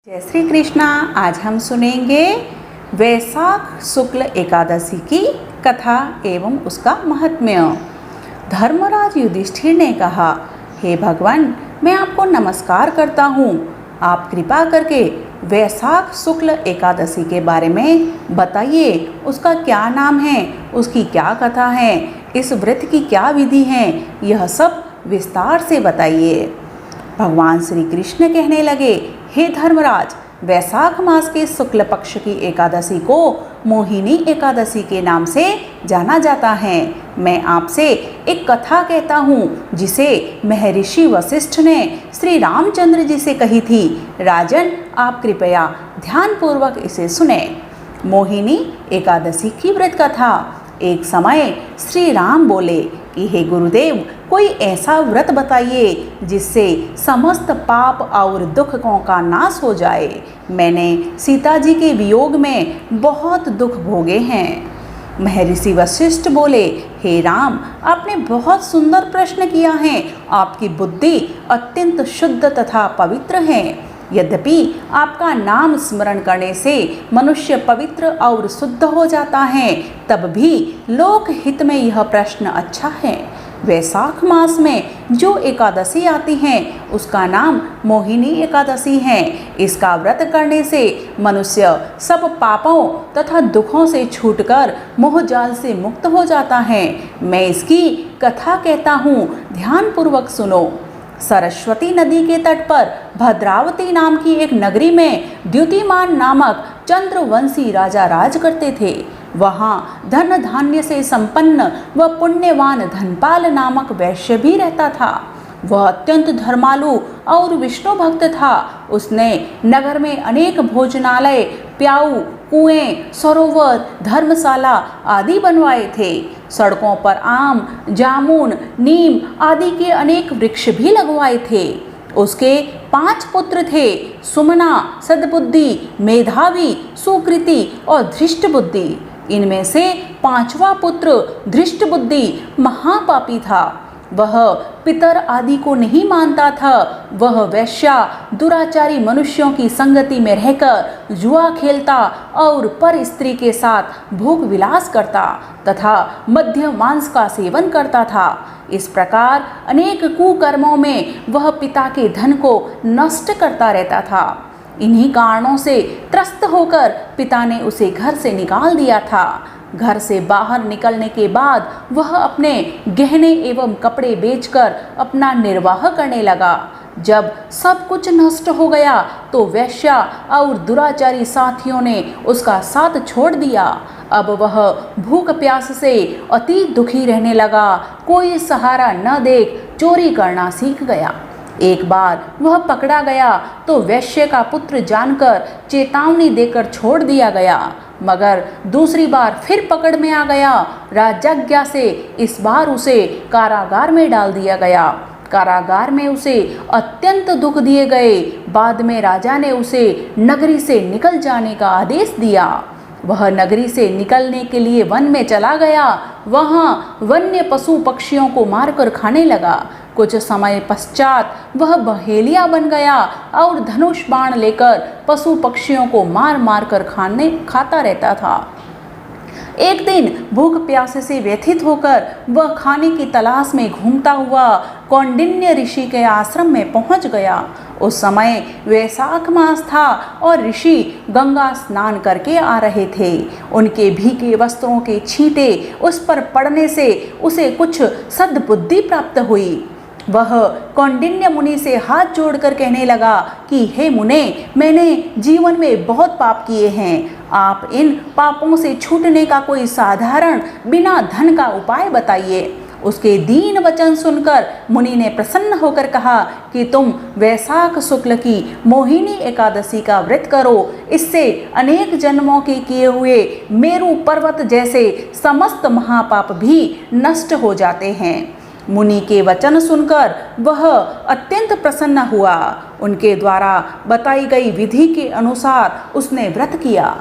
जय श्री कृष्णा। आज हम सुनेंगे वैशाख शुक्ल एकादशी की कथा एवं उसका महात्म्य। धर्मराज युधिष्ठिर ने कहा, हे भगवान, मैं आपको नमस्कार करता हूँ। आप कृपा करके वैशाख शुक्ल एकादशी के बारे में बताइए। उसका क्या नाम है, उसकी क्या कथा है, इस व्रत की क्या विधि है, यह सब विस्तार से बताइए। भगवान श्री कृष्ण कहने लगे, हे धर्मराज, वैशाख मास के शुक्ल पक्ष की एकादशी को मोहिनी एकादशी के नाम से जाना जाता है। मैं आपसे एक कथा कहता हूँ जिसे महर्षि वशिष्ठ ने श्री रामचंद्र जी से कही थी। राजन, आप कृपया ध्यानपूर्वक इसे सुने। मोहिनी एकादशी की व्रत कथा। एक समय श्री राम बोले कि हे गुरुदेव, कोई ऐसा व्रत बताइए जिससे समस्त पाप और दुखों का नाश हो जाए। मैंने सीता जी के वियोग में बहुत दुख भोगे हैं। महर्षि वशिष्ठ बोले, हे राम, आपने बहुत सुंदर प्रश्न किया है। आपकी बुद्धि अत्यंत शुद्ध तथा पवित्र है। यद्यपि आपका नाम स्मरण करने से मनुष्य पवित्र और शुद्ध हो जाता है, तब भी लोक हित में यह प्रश्न अच्छा है। वैशाख मास में जो एकादशी आती है उसका नाम मोहिनी एकादशी है। इसका व्रत करने से मनुष्य सब पापों तथा दुखों से छूटकर मोहजाल से मुक्त हो जाता है। मैं इसकी कथा कहता हूँ, ध्यानपूर्वक सुनो। सरस्वती नदी के तट पर भद्रावती नाम की एक नगरी में द्युतिमान नामक चंद्रवंशी राजा राज करते थे। वहाँ धन धान्य से संपन्न व पुण्यवान धनपाल नामक वैश्य भी रहता था। वह अत्यंत धर्मालु और विष्णु भक्त था। उसने नगर में अनेक भोजनालय, प्याऊ, कुएं, सरोवर, धर्मशाला आदि बनवाए थे। सड़कों पर आम, जामुन, नीम आदि के अनेक वृक्ष भी लगवाए थे। उसके 5 पुत्र थे, सुमना, सद्बुद्धि, मेधावी, सुकृति और धृष्टबुद्धि। इनमें से 5वां पुत्र धृष्टबुद्धि महापापी था। वह पितर आदि को नहीं मानता था। वह वैश्या, दुराचारी मनुष्यों की संगति में रहकर जुआ खेलता और पर स्त्री के साथ भोग विलास करता तथा मध्य मांस का सेवन करता था। इस प्रकार अनेक कुकर्मों में वह पिता के धन को नष्ट करता रहता था। इन्हीं कारणों से त्रस्त होकर पिता ने उसे घर से निकाल दिया था। घर से बाहर निकलने के बाद वह अपने गहने एवं कपड़े बेचकर अपना निर्वाह करने लगा। जब सब कुछ नष्ट हो गया तो वैश्या और दुराचारी साथियों ने उसका साथ छोड़ दिया। अब वह भूख प्यास से अति दुखी रहने लगा। कोई सहारा न देख चोरी करना सीख गया। एक बार वह पकड़ा गया तो वैश्य का पुत्र जानकर चेतावनी देकर छोड़ दिया गया, मगर दूसरी बार फिर पकड़ में आ गया। राजाज्ञा से इस बार उसे कारागार में डाल दिया गया। कारागार में उसे अत्यंत दुख दिए गए। बाद में राजा ने उसे नगरी से निकल जाने का आदेश दिया। वह नगरी से निकलने के लिए वन में चला गया। वहाँ वन्य पशु पक्षियों को मारकर खाने लगा। कुछ समय पश्चात वह बहेलिया बन गया और धनुष बाण लेकर पशु पक्षियों को मार मार कर खाता रहता था। एक दिन भूख प्यास से व्यथित होकर वह खाने की तलाश में घूमता हुआ कौंडिन्य ऋषि के आश्रम में पहुंच गया। उस समय वैशाख मास था और ऋषि गंगा स्नान करके आ रहे थे। उनके भीगे वस्त्रों के छींटे उस पर पड़ने से उसे कुछ सद्बुद्धि प्राप्त हुई। वह कौंडिन्य मुनि से हाथ जोड़कर कहने लगा कि हे मुने, मैंने जीवन में बहुत पाप किए हैं। आप इन पापों से छूटने का कोई साधारण बिना धन का उपाय बताइए। उसके दीन वचन सुनकर मुनि ने प्रसन्न होकर कहा कि तुम वैशाख शुक्ल की मोहिनी एकादशी का व्रत करो। इससे अनेक जन्मों के किए हुए मेरु पर्वत जैसे समस्त महापाप भी नष्ट हो जाते हैं। मुनि के वचन सुनकर वह अत्यंत प्रसन्न हुआ। उनके द्वारा बताई गई विधि के अनुसार उसने व्रत किया।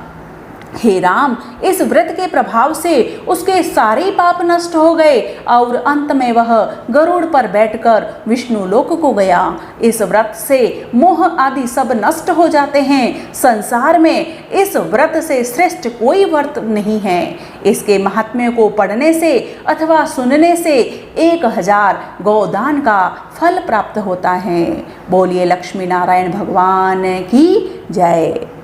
हे राम, इस व्रत के प्रभाव से उसके सारे पाप नष्ट हो गए और अंत में वह गरुड़ पर बैठकर विष्णु लोक को गया। इस व्रत से मोह आदि सब नष्ट हो जाते हैं। संसार में इस व्रत से श्रेष्ठ कोई व्रत नहीं है। इसके महात्म्य को पढ़ने से अथवा सुनने से 1000 गोदान का फल प्राप्त होता है। बोलिए लक्ष्मी नारायण भगवान की जय।